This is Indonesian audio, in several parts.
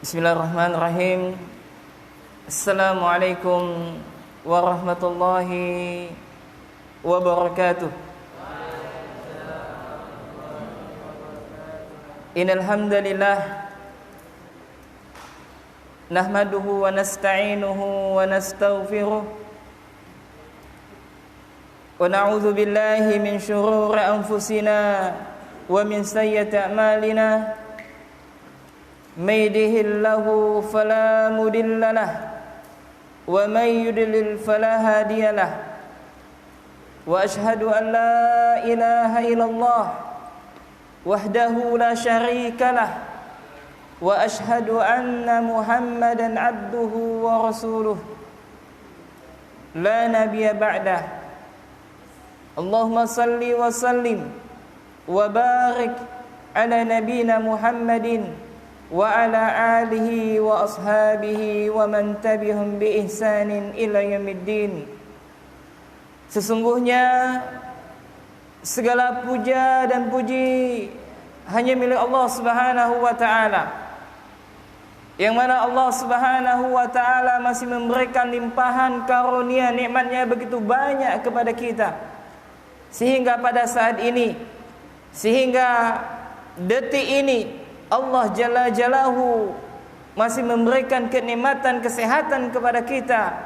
Bismillahirrahmanirrahim. Assalamualaikum warahmatullahi wabarakatuh. Innal hamdalillah nahmaduhu wa nasta'inuhu wa nastaghfiruh wa na'udzu billahi min shururi anfusina wa min sayyiati a'malina. May yahdihillahu fala mudilla lahu wa may yudlil fala hadiya lahu. Wa ashhadu an la ilaha illallah wahdahu la syarika lahu wa ashhadu anna Muhammadan abduhu wa rasuluh la nabiyya ba'dah. Allahumma salli wa sallim wa barik ala nabiyyina Muhammadin wa ala alihi wa ashabihi wa man tabi'ahum bi ihsanin ila yaumiddin. Sesungguhnya segala puja dan puji hanya milik Allah Subhanahu wa taala, yang mana Allah Subhanahu wa taala masih memberikan limpahan karunia nikmatnya begitu banyak kepada kita, sehingga pada saat ini, sehingga detik ini Allah Jalla Jalaluhu masih memberikan kenikmatan kesehatan kepada kita,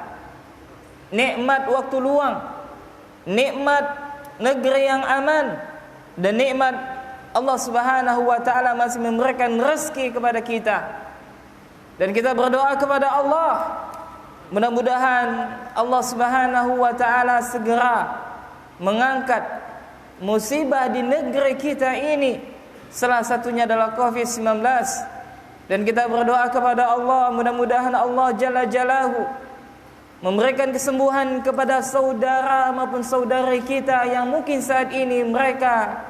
nikmat waktu luang, nikmat negeri yang aman, dan nikmat Allah Subhanahu wa taala masih memberikan rezeki kepada kita. Dan kita berdoa kepada Allah, mudah-mudahan Allah Subhanahu wa taala segera mengangkat musibah di negeri kita ini. Salah satunya adalah COVID-19. Dan kita berdoa kepada Allah, mudah-mudahan Allah Jalla Jalaluhu memberikan kesembuhan kepada saudara maupun saudari kita yang mungkin saat ini mereka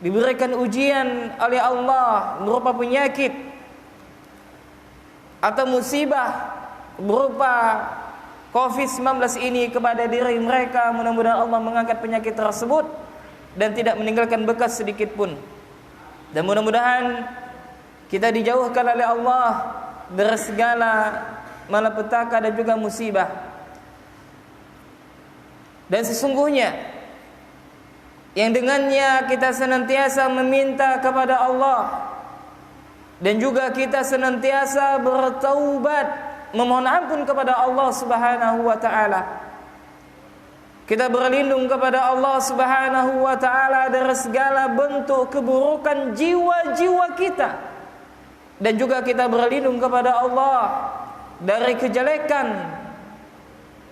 diberikan ujian oleh Allah berupa penyakit atau musibah berupa COVID-19 ini kepada diri mereka. Mudah-mudahan Allah mengangkat penyakit tersebut dan tidak meninggalkan bekas sedikit pun. Dan mudah-mudahan kita dijauhkan oleh Allah dari segala malapetaka dan juga musibah. Dan sesungguhnya yang dengannya kita senantiasa meminta kepada Allah, dan juga kita senantiasa bertaubat memohon ampun kepada Allah Subhanahu wa taala. Kita berlindung kepada Allah Subhanahu wa taala dari segala bentuk keburukan jiwa-jiwa kita, dan juga kita berlindung kepada Allah dari kejelekan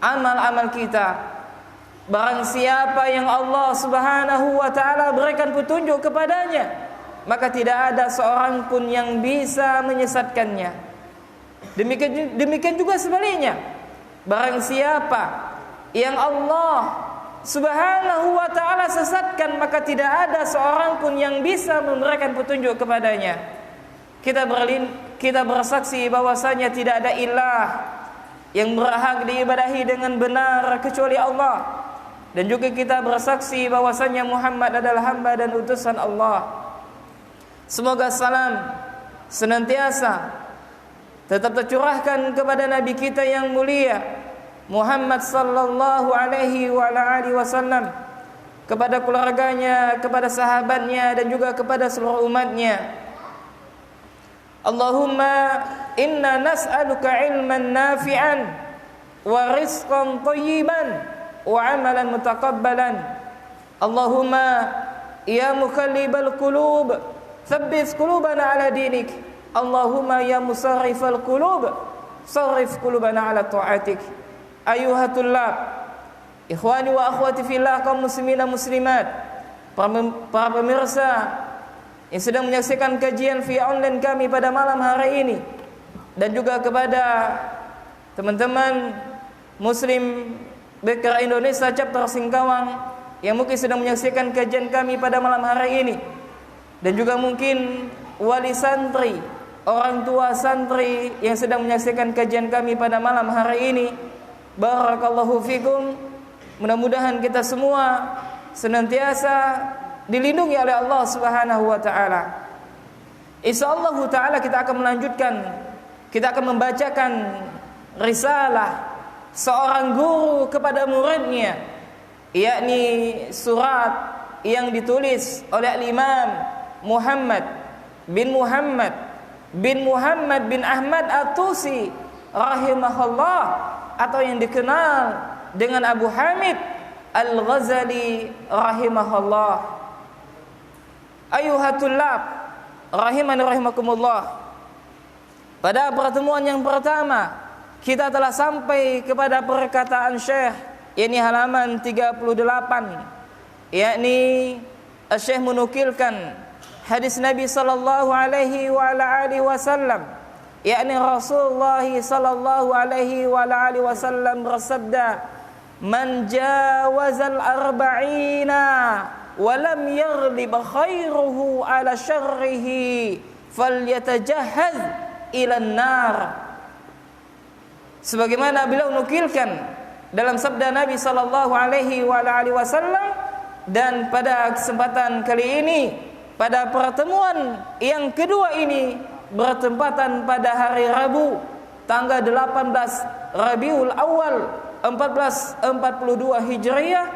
amal-amal kita. Barang siapa yang Allah Subhanahu wa taala berikan petunjuk kepadanya, maka tidak ada seorang pun yang bisa menyesatkannya. Demikian juga sebaliknya, barang siapa yang Allah Subhanahu wa taala sesatkan, maka tidak ada seorang pun yang bisa memberikan petunjuk kepadanya. Kita bersaksi bahwasanya tidak ada ilah yang berhak diibadahi dengan benar kecuali Allah, dan juga kita bersaksi bahwasanya Muhammad adalah hamba dan utusan Allah. Semoga salam senantiasa tetap tercurahkan kepada Nabi kita yang mulia Muhammad sallallahu alaihi wa ala alihi wasallam, kepada keluarganya, kepada sahabatnya, dan juga kepada seluruh umatnya. Allahumma inna nas'aluka ilman nafi'an wa rizqan thayyiban wa amalan mutaqabbalan. Allahumma ya muqallibal qulub tsabbit qulubana ala dinik. Allahumma ya musarrifal qulub sarrif qulubana ala ta'atik. Ayuhat tullab, ikhwani wa akhwati fillah, kaum muslimin dan muslimat, para pemirsa yang sedang menyaksikan kajian via online kami pada malam hari ini, dan juga kepada teman-teman muslim BKR Indonesia chapter Singkawang yang mungkin sedang menyaksikan kajian kami pada malam hari ini, dan juga mungkin wali santri, orang tua santri yang sedang menyaksikan kajian kami pada malam hari ini. Barakallahu fikum. Mudah-mudahan kita semua senantiasa dilindungi oleh Allah Subhanahu wa taala. Insyaallah taala kita akan melanjutkan kita akan membacakan risalah seorang guru kepada muridnya, yakni surat yang ditulis oleh Imam Muhammad bin Ahmad At-Tusi rahimahullah, atau yang dikenal dengan Abu Hamid Al-Ghazali rahimahullah. Ayuhatullah rahimani rahimakumullah. Pada pertemuan yang pertama kita telah sampai kepada perkataan Syekh, yakni halaman 38, yakni Syekh menukilkan hadis Nabi sallallahu alaihi wa ala alihi wasallam, yakni Rasulullah sallallahu alaihi wa ala alihi wasallam bersabda, "Man jawazal arba'ina wa lam yaghlib khairuhu ala syarrihi falyatajahhaz ila an-nar." Sebagaimana beliau nukilkan dalam sabda Nabi sallallahu alaihi wa ala alihi wasallam, dan pada kesempatan kali ini, pada pertemuan yang kedua ini, bertempatan pada hari Rabu tanggal 18 Rabiul Awal 1442 Hijriah,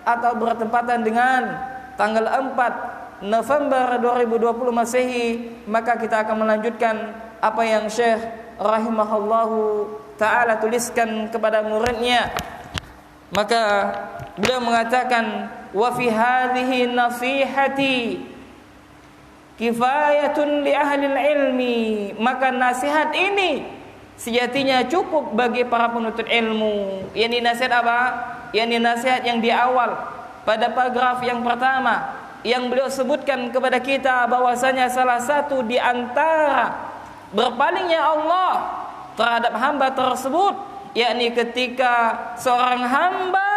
atau bertempatan dengan tanggal 4 November 2020 Masehi, maka kita akan melanjutkan apa yang Syekh rahimahullahu ta'ala tuliskan kepada muridnya. Maka beliau mengatakan, wa fi hadhihi nasihati kifayatun li ahli ilmi. Maka nasihat ini sejatinya cukup bagi para penuntut ilmu. Yang nasihat apa? Yang nasihat yang di awal pada paragraf yang pertama, yang beliau sebutkan kepada kita bahwasanya salah satu di antara berpalingnya Allah terhadap hamba tersebut, yakni ketika seorang hamba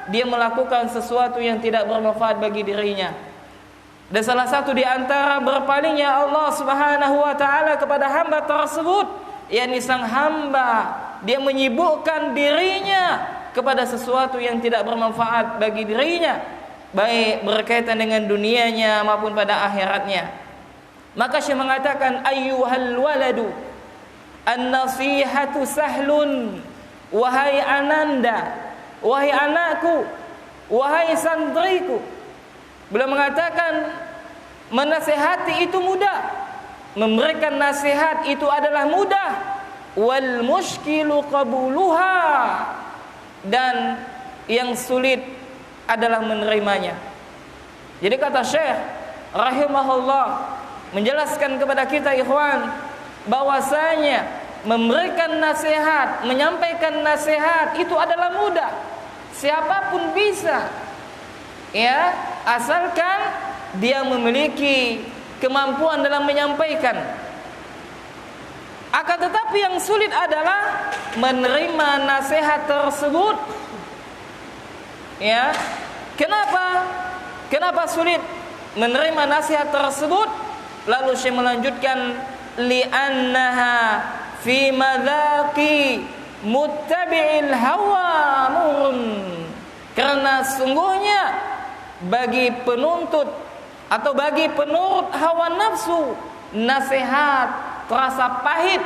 dia melakukan sesuatu yang tidak bermanfaat bagi dirinya. Dan salah satu di antara berpalingnya Allah Subhanahu wa taala kepada hamba tersebut, yakni sang hamba dia menyibukkan dirinya kepada sesuatu yang tidak bermanfaat bagi dirinya, baik berkaitan dengan dunianya maupun pada akhiratnya. Maka Syekh mengatakan, ayyuhal waladu an-nasihatu sahlun. Wahai ananda, wahai anakku, wahai santriku. Beliau mengatakan, menasihati itu mudah, memberikan nasihat itu adalah mudah. Wal mushkilu qabuluha, dan yang sulit adalah menerimanya. Jadi kata Syekh rahimahullah menjelaskan kepada kita ikhwan, bahwasanya memberikan nasihat, menyampaikan nasihat itu adalah mudah. Siapapun bisa, ya, asalkan dia memiliki kemampuan dalam menyampaikan. Akan tetapi yang sulit adalah menerima nasihat tersebut. Ya, kenapa sulit menerima nasihat tersebut? Lalu Syekh melanjutkan, li'annaha fi madzaqi muttabi'il hawa murun. Karena sungguhnya bagi penuntut atau bagi penurut hawa nafsu, nasihat terasa pahit.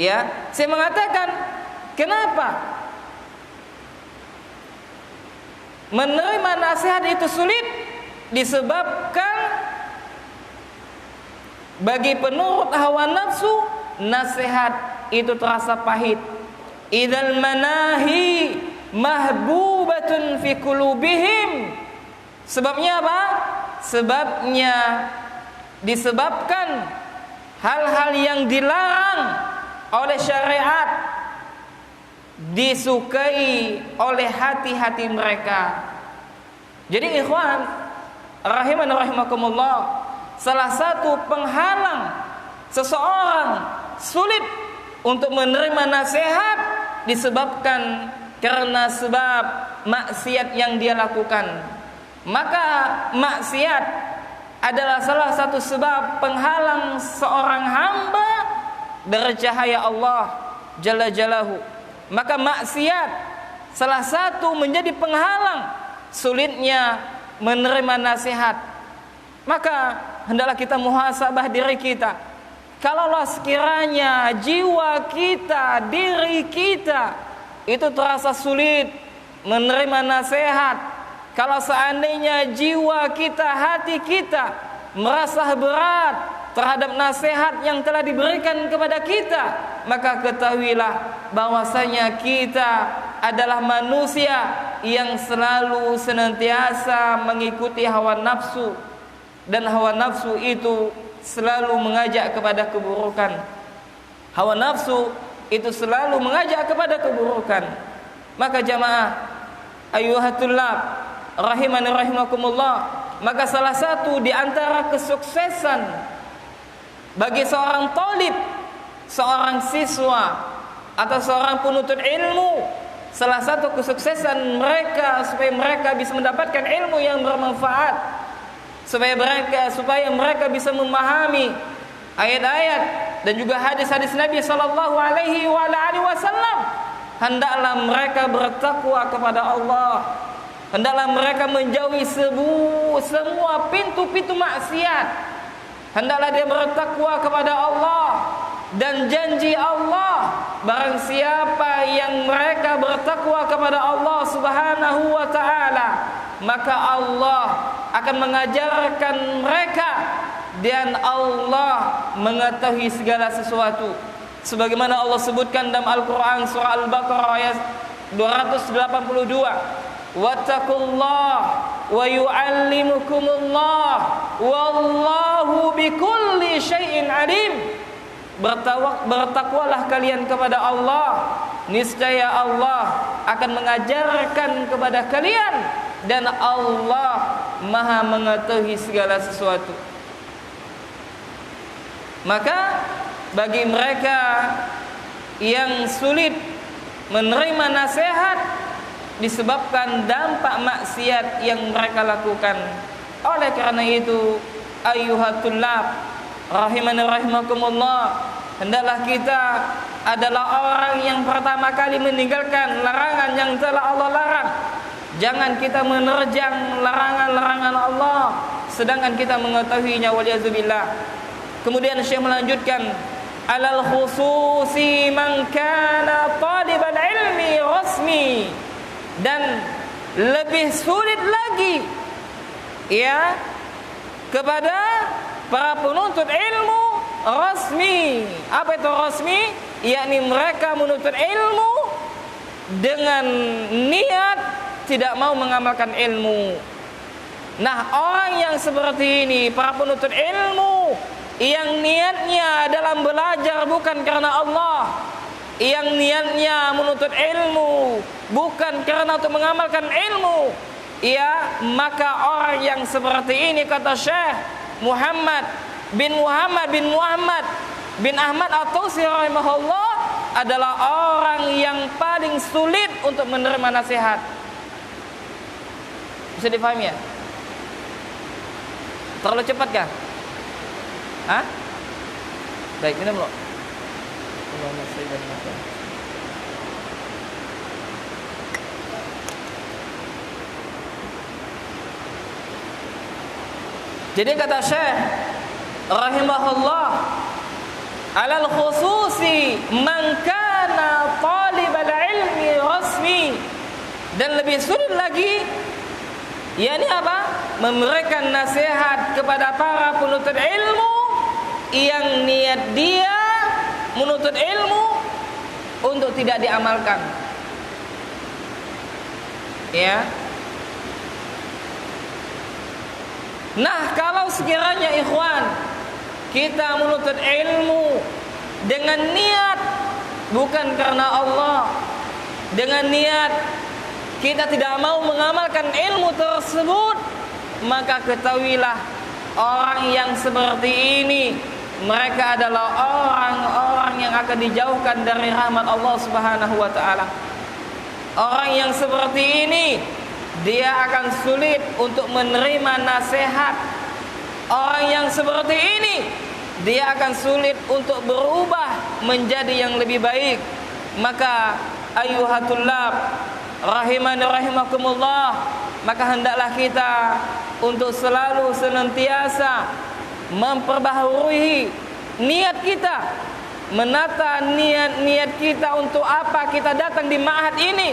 Ya, saya mengatakan kenapa menerima nasihat itu sulit? Disebabkan bagi penurut hawa nafsu, nasihat itu terasa pahit. Idzal manahi mahbubatun fi qulubihim. Sebabnya apa? Sebabnya disebabkan hal-hal yang dilarang oleh syariat disukai oleh hati-hati mereka. Jadi ikhwan rahiman rahimakumullah, salah satu penghalang seseorang sulit untuk menerima nasihat disebabkan karena sebab maksiat yang dia lakukan. Maka maksiat adalah salah satu sebab penghalang seorang hamba dari cahaya Allah Jalla Jalaluhu. Maka maksiat salah satu menjadi penghalang sulitnya menerima nasihat. Maka hendaklah kita muhasabah diri kita. kalaulah sekiranya jiwa kita, diri kita itu terasa sulit menerima nasihat, kalau seandainya jiwa kita, hati kita merasa berat terhadap nasihat yang telah diberikan kepada kita, maka ketahuilah bahwasanya kita adalah manusia yang selalu senantiasa mengikuti hawa nafsu, dan hawa nafsu itu selalu mengajak kepada keburukan. Hawa nafsu itu selalu mengajak kepada keburukan. Maka jamaah ayyuhatullah rahimani rahimakumullah, maka salah satu di antara kesuksesan bagi seorang talib, seorang siswa atau seorang penuntut ilmu, salah satu kesuksesan mereka supaya mereka bisa mendapatkan ilmu yang bermanfaat, supaya mereka bisa memahami ayat-ayat dan juga hadis-hadis Nabi sallallahu alaihi wasallam, hendaklah mereka bertakwa kepada Allah, hendaklah mereka menjauhi semua pintu-pintu maksiat, hendaklah dia bertakwa kepada Allah. Dan janji Allah, barang siapa yang mereka bertakwa kepada Allah Subhanahu wa ta'ala, maka Allah akan mengajarkan mereka, dan Allah mengetahui segala sesuatu. Sebagaimana Allah sebutkan dalam Al-Quran surah Al-Baqarah ayat 282, wattaqullah wa yu'allimukumullah wallahu bikulli syai'in alim. Bertakwalah kalian kepada Allah, niscaya Allah akan mengajarkan kepada kalian, dan Allah Maha mengetahui segala sesuatu. Maka bagi mereka yang sulit menerima nasihat disebabkan dampak maksiat yang mereka lakukan, oleh karena itu ayyuhatullah rahimani rahimakumullah, hendaklah kita adalah orang yang pertama kali meninggalkan larangan yang telah Allah larang. Jangan kita menerjang larangan-larangan Allah sedangkan kita mengetahuinya, waliyadzubillah. Kemudian Syekh melanjutkan, alal khususi man kana talibal ilmi rasmi, dan lebih sulit lagi ya kepada para penuntut ilmu rasmi. Apa itu rasmi? Yakni mereka menuntut ilmu dengan niat tidak mau mengamalkan ilmu. Nah, orang yang seperti ini, para penuntut ilmu yang niatnya dalam belajar bukan karena Allah, yang niatnya menuntut ilmu bukan karena untuk mengamalkan ilmu, ya, maka orang yang seperti ini, kata Syekh Muhammad bin Ahmad At-Tusi rahimahullah, adalah orang yang paling sulit untuk menerima nasihat. Bisa difahami ya? Terlalu cepat kah? Hah? Baik, minum loh. Jadi kata Syekh rahimahullah, alal khususi man kana talibal ilmi rasmi, dan lebih sulit lagi, yakni apa? Memberikan nasihat kepada para penuntut ilmu yang niat dia menuntut ilmu untuk tidak diamalkan. Ya. Nah, kalau sekiranya ikhwan kita menuntut ilmu dengan niat bukan karena Allah, dengan niat kita tidak mau mengamalkan ilmu tersebut, maka ketahuilah orang yang seperti ini, mereka adalah orang-orang yang akan dijauhkan dari rahmat Allah Subhanahu wa ta'ala. Orang yang seperti ini, dia akan sulit untuk menerima nasihat. Orang yang seperti ini, dia akan sulit untuk berubah menjadi yang lebih baik. Maka ayyuhatullah rahimani rahimakumullah, maka hendaklah kita untuk selalu senantiasa memperbaharui niat kita, menata niat kita untuk apa kita datang di ma'had ini,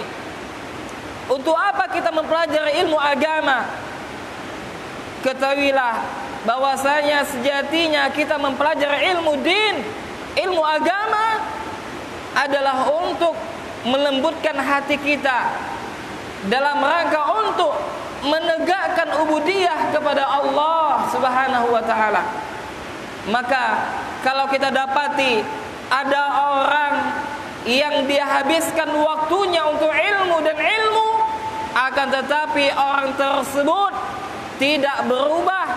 untuk apa kita mempelajari ilmu agama. Ketahuilah bahwasanya sejatinya kita mempelajari ilmu din, ilmu agama adalah untuk melembutkan hati kita dalam rangka untuk menegakkan ubudiyah kepada Allah Subhanahu wa taala. Maka kalau kita dapati ada orang yang dia habiskan waktunya untuk ilmu dan ilmu, akan tetapi orang tersebut tidak berubah,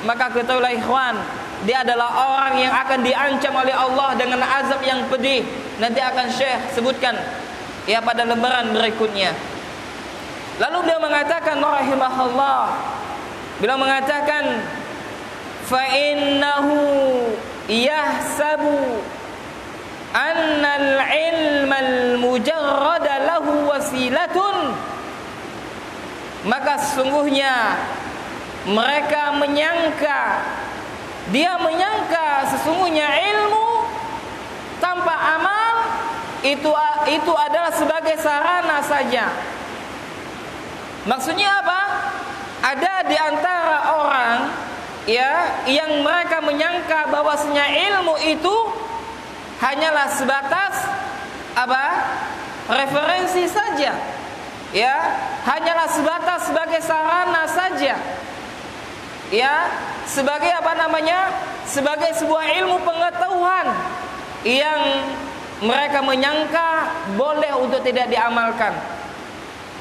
maka ketahuilah ikhwan, dia adalah orang yang akan diancam oleh Allah dengan azab yang pedih. Nanti akan Syekh sebutkan ya pada lembaran berikutnya. Lalu beliau mengatakan rahimahullah, beliau mengatakan fa innahu yahsabu annal ilmal mujarrada lahu wasilatun, maka sesungguhnya mereka menyangka, dia menyangka sesungguhnya ilmu tanpa amal itu adalah sebagai sarana saja. Maksudnya apa? Ada di antara orang ya yang mereka menyangka bahwasanya ilmu itu hanyalah sebatas apa? Referensi saja. Ya, hanyalah sebatas sebagai sarana saja. Ya, sebagai apa namanya? Sebagai sebuah ilmu pengetahuan yang mereka menyangka boleh untuk tidak diamalkan.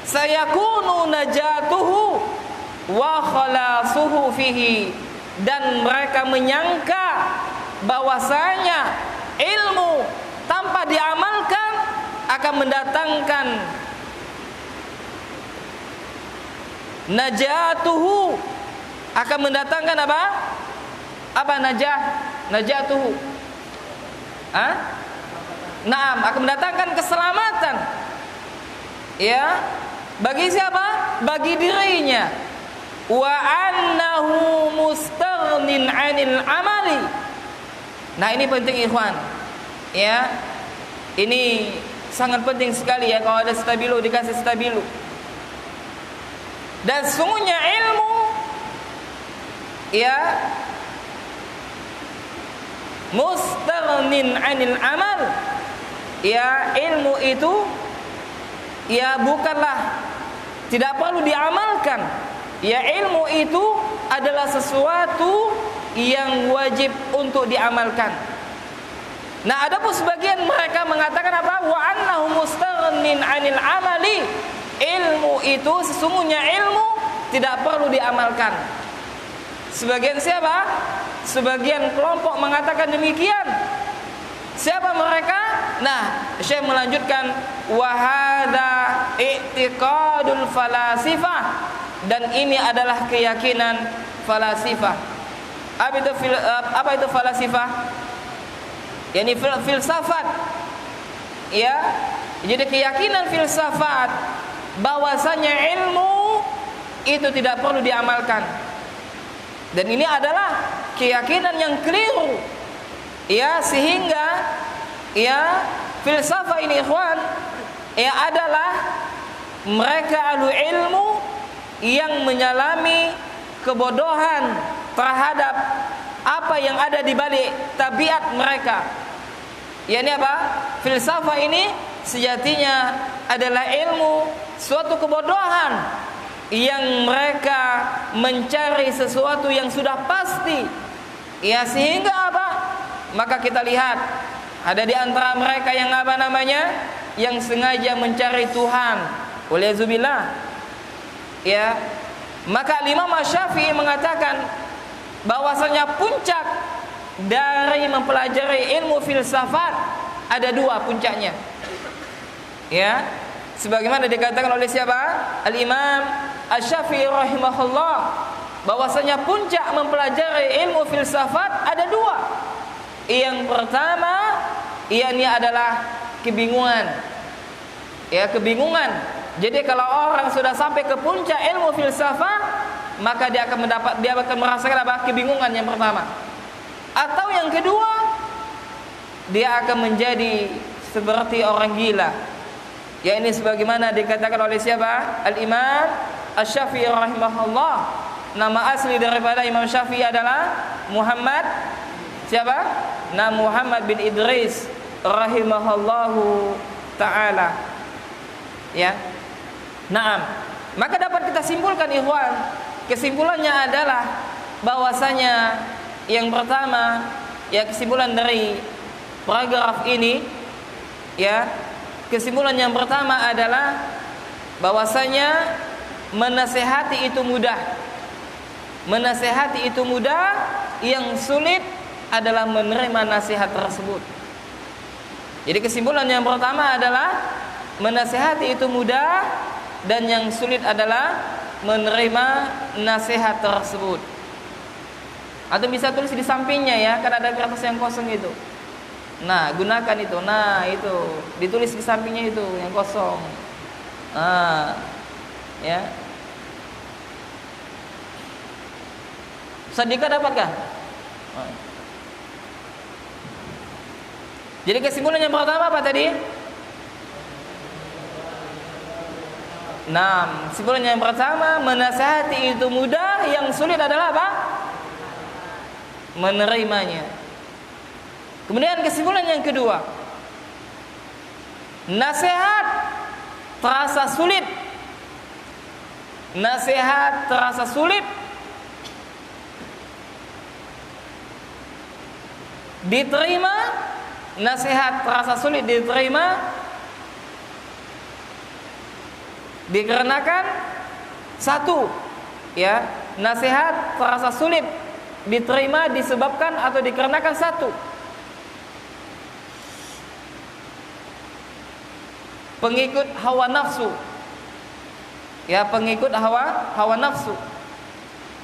Sayakunu najatuhu wa khalasuhu fihi, dan mereka menyangka bahwasanya ilmu tanpa diamalkan akan mendatangkan najatuhu, akan mendatangkan apa? Apa najatuhu? Naam, akan mendatangkan keselamatan. Ya, bagi siapa? Bagi dirinya. Wa annahu mustaghnin 'anil amali. Nah, ini penting ikhwan. Ya. Ini sangat penting sekali ya, kalau ada stabilo dikasih stabilo. Dan sungguhnya ilmu ya mustaghnin 'anil amal. Ya, ilmu itu ya bukanlah tidak perlu diamalkan. Ya, ilmu itu adalah sesuatu yang wajib untuk diamalkan. Nah, adapun sebagian mereka mengatakan apa? Wa annahu mustaghnin 'anil amali. Ilmu itu sesungguhnya ilmu tidak perlu diamalkan. Sebagian siapa? Sebagian kelompok mengatakan demikian. Siapa mereka? Nah, Syekh melanjutkan wa hadza i'tiqadul falasifah, dan ini adalah keyakinan falasifah. Apa itu falasifah? Yani filsafat. Ya. Jadi keyakinan filsafat bahwasanya ilmu itu tidak perlu diamalkan. Dan ini adalah keyakinan yang keliru. Ya, sehingga ya filsafat ini ikhwan ya adalah mereka ahlu ilmu yang menyalami kebodohan terhadap apa yang ada di balik tabiat mereka. Ya, ini apa? Filsafat ini sejatinya adalah ilmu suatu kebodohan yang mereka mencari sesuatu yang sudah pasti. Ya, sehingga apa? Maka kita lihat ada di antara mereka yang apa namanya? Yang sengaja mencari Tuhan. Waliyadzubillah. Ya. Maka Imam Syafi'i mengatakan bahwasanya puncak dari mempelajari ilmu filsafat ada dua puncaknya. Ya. Sebagaimana dikatakan oleh siapa? Al-Imam Asy-Syafi'i rahimahullah, bahwasanya puncak mempelajari ilmu filsafat ada dua. Yang pertama, yakni adalah kebingungan. Ya, kebingungan. Jadi kalau orang sudah sampai ke puncak ilmu filsafat, maka dia akan merasakan apa? Kebingungan yang pertama. Atau yang kedua, dia akan menjadi seperti orang gila. Ya, ini sebagaimana dikatakan oleh siapa? Al-Imam Asy-Syafi'i rahimahullah. Nama asli daripada Imam Syafi'i adalah Muhammad siapa? Muhammad bin Idris rahimahullahu taala. Ya. Naam. Maka dapat kita simpulkan ikhwan, kesimpulannya adalah bahwasanya yang pertama, ya, kesimpulan dari paragraf ini, ya, kesimpulan yang pertama adalah bahwasanya menasehati itu mudah. Menasehati itu mudah, yang sulit adalah menerima nasihat tersebut. Jadi kesimpulan yang pertama adalah menasehati itu mudah, dan yang sulit adalah menerima nasihat tersebut. Atau bisa tulis di sampingnya, ya, kan ada kertas yang kosong itu. Nah, gunakan itu. Nah, itu ditulis di sampingnya itu yang kosong. Ya. Sadika dapatkah? Jadi kesimpulan yang pertama apa tadi? Nah, kesimpulan yang pertama, menasihati itu mudah, yang sulit adalah apa? Menerimanya. Kemudian kesimpulan yang kedua, nasihat terasa sulit. Nasihat terasa sulit diterima. Nasihat terasa sulit diterima dikarenakan satu, ya, nasihat terasa sulit diterima disebabkan atau dikarenakan satu, pengikut hawa nafsu. Ya, pengikut hawa nafsu.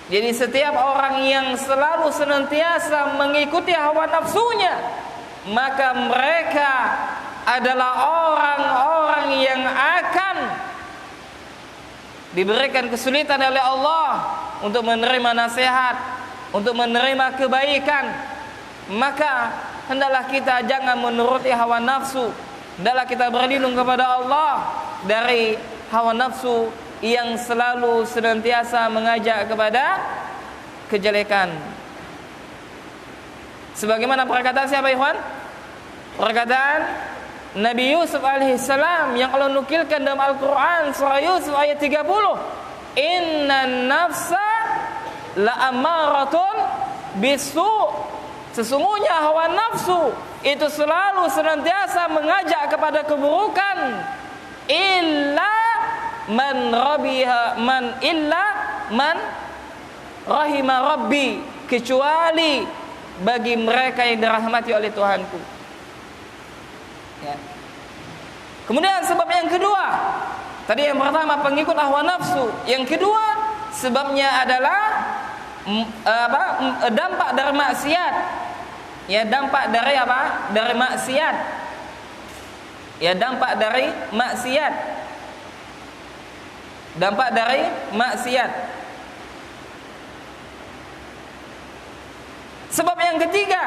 Jadi setiap orang yang selalu senantiasa mengikuti hawa nafsunya, maka mereka adalah orang-orang yang akan diberikan kesulitan oleh Allah untuk menerima nasihat, untuk menerima kebaikan. Maka hendaklah kita jangan menuruti hawa nafsu. Hendaklah kita berlindung kepada Allah dari hawa nafsu yang selalu senantiasa mengajak kepada kejelekan. Sebagaimana perkataan siapa, ikhwan? Perkataan Nabi Yusuf alaihissalam yang Allah nukilkan dalam Al-Quran surah Yusuf ayat 30. Innan nafsa la'ammaratun bisu. Sesungguhnya hawa nafsu itu selalu senantiasa mengajak kepada keburukan. Illa man rahima rabbi, kecuali bagi mereka yang dirahmati oleh Tuhanku. Ya. Kemudian sebab yang kedua, tadi yang pertama pengikut hawa nafsu, yang kedua sebabnya adalah dampak dari maksiat. Ya, dampak dari apa? Dari maksiat. Ya, dampak dari maksiat. Dampak dari maksiat. Sebab yang ketiga,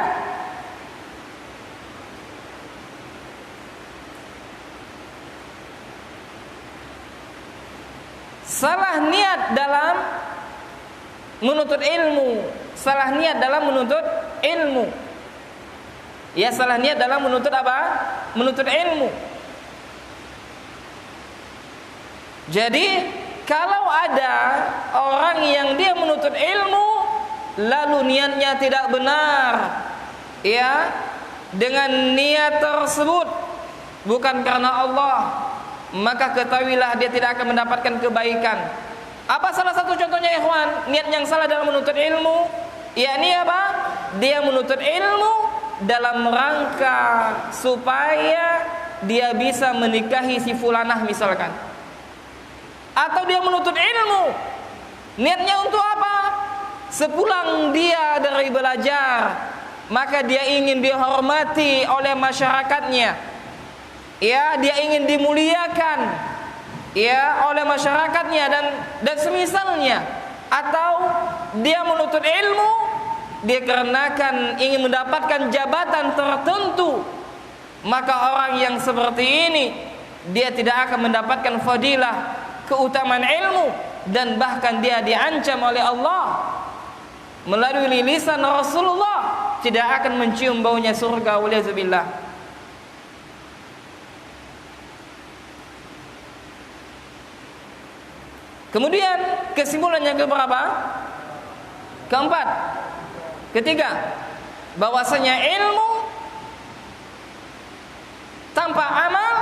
salah niat dalam menuntut ilmu. Salah niat dalam menuntut ilmu. Ya, salah niat dalam menuntut apa? Menuntut ilmu. Jadi kalau ada orang yang dia menuntut ilmu lalu niatnya tidak benar, ya, dengan niat tersebut bukan karena Allah, maka ketahuilah dia tidak akan mendapatkan kebaikan. Apa salah satu contohnya, ikhwan? Niat yang salah dalam menuntut ilmu, yakni apa? Dia menuntut ilmu dalam rangka supaya dia bisa menikahi si fulanah misalkan. Atau dia menuntut ilmu, niatnya untuk apa? Sepulang dia dari belajar, maka dia ingin dihormati oleh masyarakatnya. Ya, dia ingin dimuliakan, ya, oleh masyarakatnya dan semisalnya. Atau dia menuntut ilmu dikarenakan ingin mendapatkan jabatan tertentu, maka orang yang seperti ini dia tidak akan mendapatkan fadilah, keutamaan ilmu, dan bahkan dia diancam oleh Allah melalui lisan Rasulullah tidak akan mencium baunya surga. Waliyahzubillah. Kemudian kesimpulan yang keberapa? Keempat. Ketiga, bahwasanya ilmu tanpa amal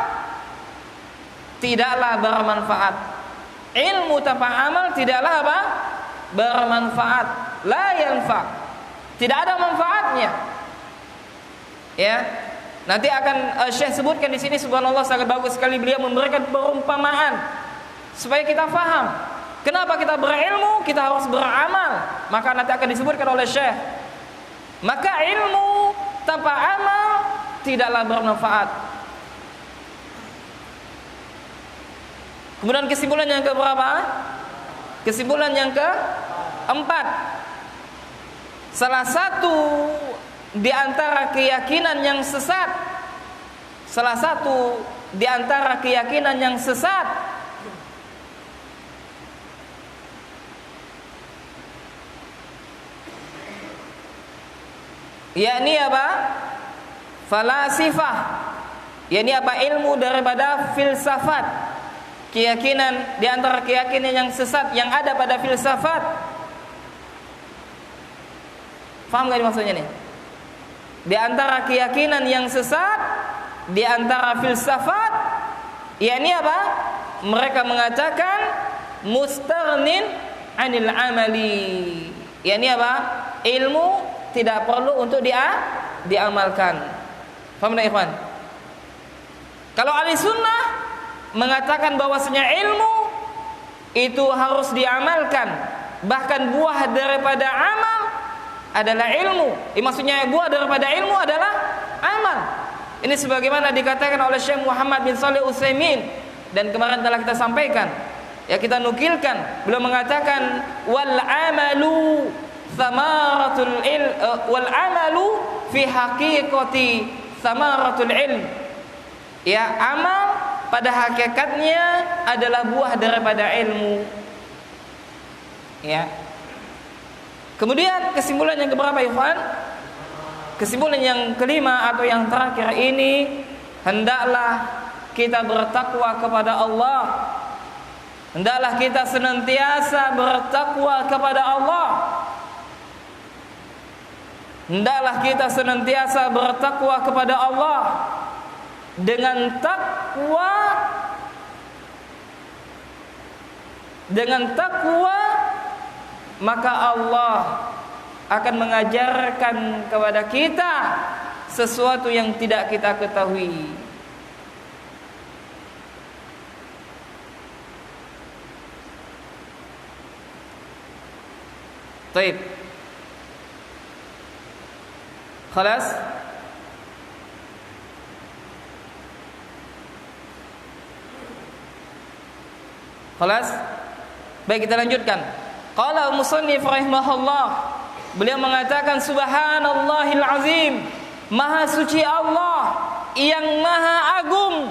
tidaklah bermanfaat. Ilmu tanpa amal tidaklah apa? Bermanfaat. La yanfa. Tidak ada manfaatnya. Ya. Nanti akan Syekh sebutkan di sini, subhanallah sangat bagus sekali beliau memberikan perumpamaan supaya kita faham kenapa kita berilmu, kita harus beramal. Maka nanti akan disebutkan oleh Syekh. Maka ilmu tanpa amal tidaklah bermanfaat. Kemudian kesimpulan yang keberapa? Kesimpulan yang keempat. Salah satu di antara keyakinan yang sesat, salah satu di antara keyakinan yang sesat yakni apa? Falasifah. Yakni apa? Ilmu daripada filsafat. Keyakinan di antara keyakinan yang sesat yang ada pada filsafat. Paham gak maksudnya nih? Di antara keyakinan yang sesat, di antara filsafat, yakni apa? Mereka mengatakan mustaghnin 'anil amali. Yakni apa? Ilmu tidak perlu untuk diamalkan. Paham tak ikhwan? Kalau ahli sunnah mengatakan bahwasanya ilmu itu harus diamalkan, bahkan buah daripada amal adalah ilmu. Maksudnya buah daripada ilmu adalah amal. Ini sebagaimana dikatakan oleh Syekh Muhammad bin Shalih Utsaimin, dan kemarin telah kita sampaikan, ya kita nukilkan, beliau mengatakan wal amalu thamaratul ilm, wal amalu fi haqiqati thamaratul ilm. Ya, amal pada hakikatnya adalah buah daripada ilmu. Ya. Kemudian kesimpulan yang keberapa, ikhwan? Kesimpulan yang kelima atau yang terakhir ini, hendaklah kita bertakwa kepada Allah. Hendaklah kita senantiasa bertakwa kepada Allah. Hendaklah kita senantiasa bertakwa kepada Allah. Dengan takwa maka Allah akan mengajarkan kepada kita sesuatu yang tidak kita ketahui. Baik. Khalas? Khalas? Baik, kita lanjutkan. Qala musannif rahimahullah, beliau mengatakan subhanallahil azim, maha suci Allah yang maha agung,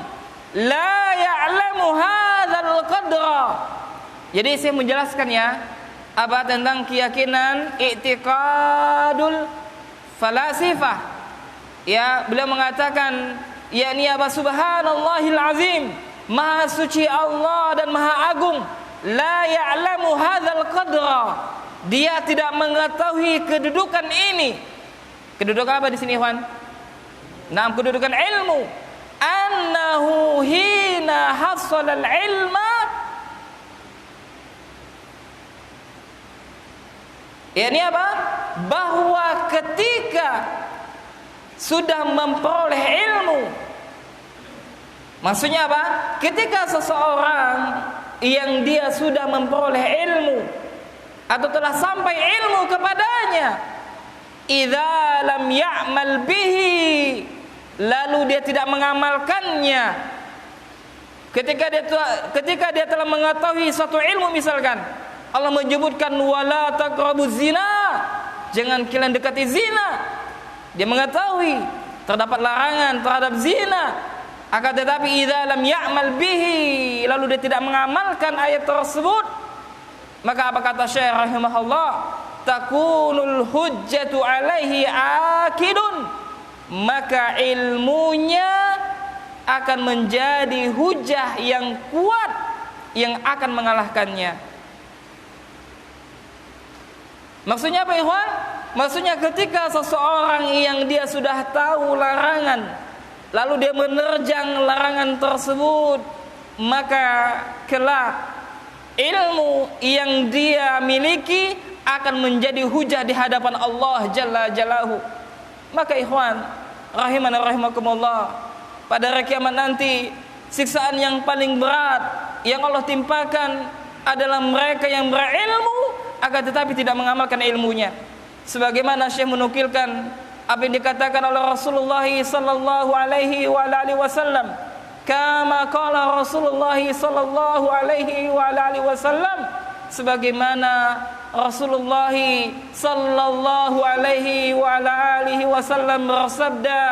la ya'lamu hadzal qadra. Jadi saya menjelaskan ya apa tentang keyakinan i'tiqadul falasifah. Ya, beliau mengatakan yakni apa? Subhanallahil azim, maha suci Allah dan maha agung, la ya'lamu hadzal qadra. Dia tidak mengetahui kedudukan ini. Kedudukan apa di sini, Ikhwan? Nah, kedudukan ilmu. Annahu hina hasala al-ilma, yakni apa? Bahwa ketika sudah memperoleh ilmu. Maksudnya apa? Ketika seseorang yang dia sudah memperoleh ilmu atau telah sampai ilmu kepadanya, idza lam ya'mal bihi, lalu dia tidak mengamalkannya. Ketika dia telah mengetahui suatu ilmu, misalkan Allah menyebutkan wala taqrabuz zina, jangan kalian dekati zina. Dia mengetahui terdapat larangan terhadap zina, akan tetapi idza lam ya'mal bihi, lalu dia tidak mengamalkan ayat tersebut, maka apa kata Syekh rahimahullah, takunul hujjatu alaihi akidun, maka ilmunya akan menjadi hujah yang kuat yang akan mengalahkannya. Maksudnya apa, ikhwan? Maksudnya ketika seseorang yang dia sudah tahu larangan, lalu dia menerjang larangan tersebut, maka kelak ilmu yang dia miliki akan menjadi hujah di hadapan Allah Jalla Jalaluhu. Maka ikhwan rahimana rahimakumullah, pada hari kiamat nanti siksaan yang paling berat yang Allah timpakan adalah mereka yang berilmu akan tetapi tidak mengamalkan ilmunya. Sebagaimana Syekh menukilkan apa yang dikatakan oleh Rasulullah sallallahu alaihi wa alihi wasallam, kama qala Rasulullah sallallahu alaihi wa alihi wasallam, sebagaimana Rasulullah sallallahu alaihi wa alihi wasallam bersabda,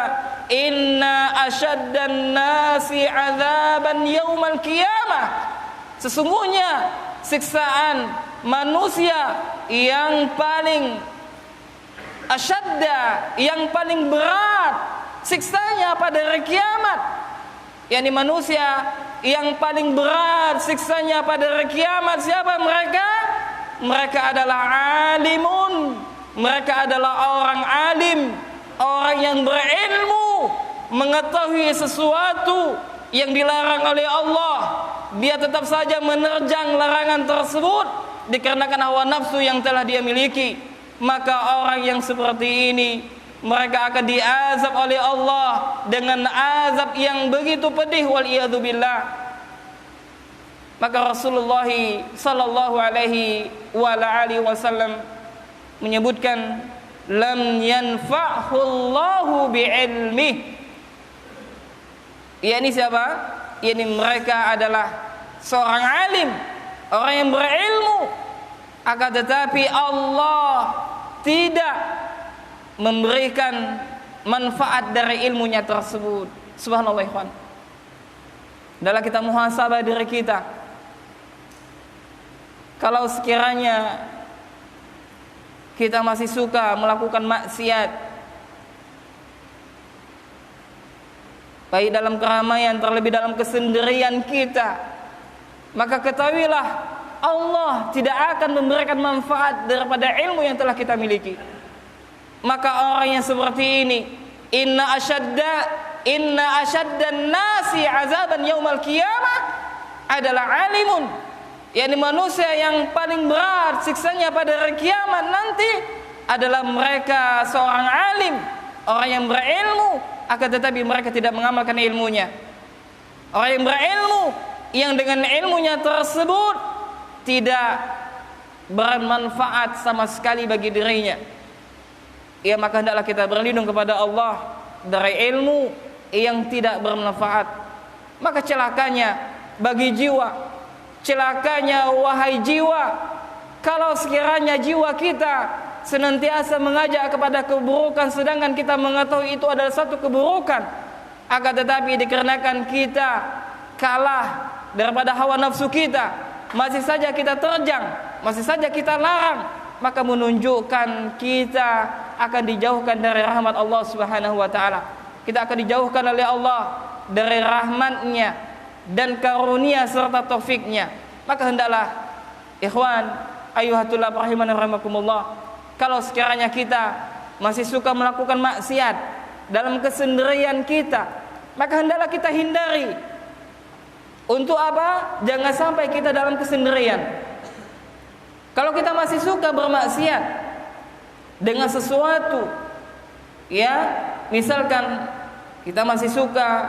inna asyaddan nasi azaban yaumal qiyamah, sesungguhnya siksaan manusia yang paling asyadda, yang paling berat siksanya pada hari kiamat, yakni manusia yang paling berat siksanya pada hari kiamat, siapa mereka? Mereka adalah alimun, mereka adalah orang alim, orang yang berilmu, mengetahui sesuatu yang dilarang oleh Allah, dia tetap saja menerjang larangan tersebut dikarenakan hawa nafsu yang telah dia miliki. Maka orang yang seperti ini, mereka akan diazab oleh Allah dengan azab yang begitu pedih, wal iyadu billah. Maka Rasulullah sallallahu alaihi wa alihi wasallam menyebutkan, lam yanfa'hu Allahu bi'ilmih, yakni siapa? Yakni mereka adalah seorang alim, orang yang berilmu, akan tetapi Allah tidak memberikan manfaat dari ilmunya tersebut. Subhanallah ikhwan. Adalah kita muhasabah diri kita. Kalau sekiranya kita masih suka melakukan maksiat, baik dalam keramaian, terlebih dalam kesendirian kita, maka ketahuilah Allah tidak akan memberikan manfaat daripada ilmu yang telah kita miliki. Maka orang yang seperti ini, inna asyaddan nasi azaban yaumal qiyamah, adalah alimun, yakni manusia yang paling berat siksanya pada hari kiamat nanti adalah mereka seorang alim, orang yang berilmu, akan tetapi mereka tidak mengamalkan ilmunya. Orang yang berilmu yang dengan ilmunya tersebut tidak bermanfaat sama sekali bagi dirinya, ya maka hendaklah kita berlindung kepada Allah dari ilmu yang tidak bermanfaat. Maka celakanya bagi jiwa, celakanya wahai jiwa, kalau sekiranya jiwa kita senantiasa mengajak kepada keburukan sedangkan kita mengetahui itu adalah satu keburukan, akan tetapi dikarenakan kita kalah daripada hawa nafsu kita, masih saja kita terjang, masih saja kita larang, maka menunjukkan kita akan dijauhkan dari rahmat Allah Subhanahu wa taala. Kita akan dijauhkan oleh Allah dari rahmatnya dan karunia serta taufiknya. Maka hendaklah ikhwan ayyuhatullah rahimani rahimakumullah, kalau sekiranya kita masih suka melakukan maksiat dalam kesendirian kita, maka hendaklah kita hindari. Untuk apa? Jangan sampai kita dalam kesendirian. Kalau kita masih suka bermaksiat dengan sesuatu, ya, misalkan kita masih suka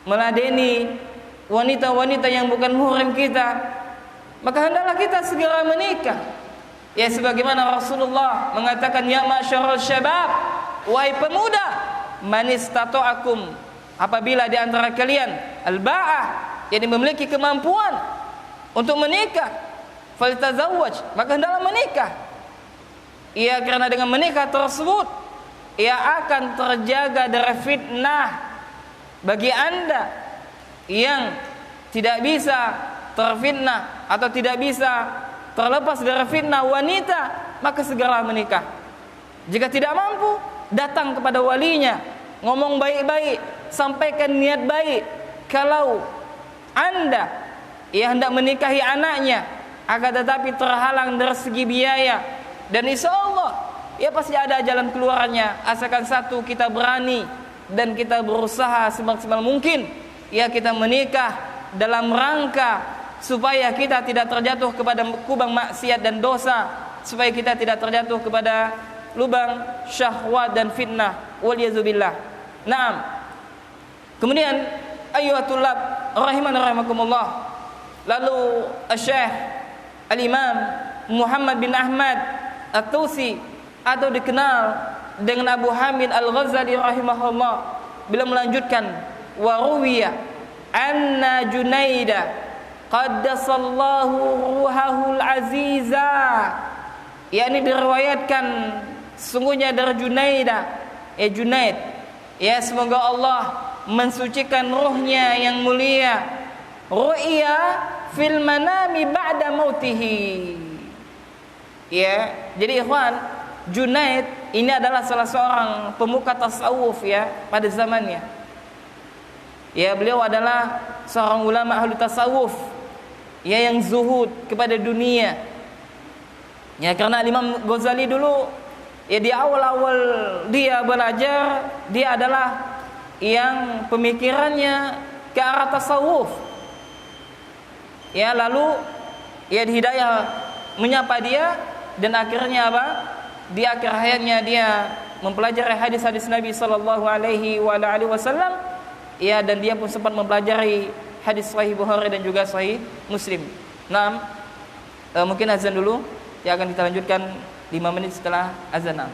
meladeni wanita-wanita yang bukan muhrim kita, maka hendaklah kita segera menikah. Ya, sebagaimana Rasulullah mengatakan, ya ma'syarul syabab, wahai pemuda, man istata'akum, apabila di antara kalian al-ba'ah, yang memiliki kemampuan untuk menikah, faltazawwaj, maka hendaklah menikah. ia karena dengan menikah tersebut ia akan terjaga dari fitnah. Bagi Anda yang tidak bisa terfitnah atau tidak bisa terlepas dari fitnah wanita, maka segera menikah. Jika tidak mampu, datang kepada walinya, ngomong baik-baik, sampaikan niat baik. Kalau Anda hendak menikahi anaknya, akan tetapi terhalang dari segi biaya, dan insya Allah pasti ada jalan keluarnya, asalkan satu, kita berani dan kita berusaha semaksimal mungkin kita menikah dalam rangka supaya kita tidak terjatuh kepada kubang maksiat dan dosa, supaya kita tidak terjatuh kepada lubang syahwat dan fitnah, waliyadzubillah. Naam. Kemudian ayyuhatulab rahiman rahimakumullah, lalu Syekh Al-Imam Muhammad bin Ahmad At-Tusi atau dikenal dengan Abu Hamid Al-Ghazali rahimahullah, beliau melanjutkan, wa ruwiya anna Junaida qaddasallahu ruhahul aziza, yakni diriwayatkan sungguhnya dari Junaida, Junaid, semoga Allah mensucikan ruhnya yang mulia, ru'ya fil manami ba'da mautihi. Jadi ikhwan, Junaid ini adalah salah seorang pemuka tasawuf pada zamannya. Beliau adalah seorang ulama ahli tasawuf yang zuhud kepada dunia. Karena Imam Ghazali dulu di awal-awal dia belajar, dia adalah yang pemikirannya ke arah tasawuf. Lalu hidayah menyapa dia, dan akhirnya di akhir hayatnya dia mempelajari hadis-hadis Nabi sallallahu alaihi wasallam, dan dia pun sempat mempelajari hadis Sahih Bukhari dan juga Sahih Muslim. Mungkin azan dulu, akan kita lanjutkan 5 menit setelah azan.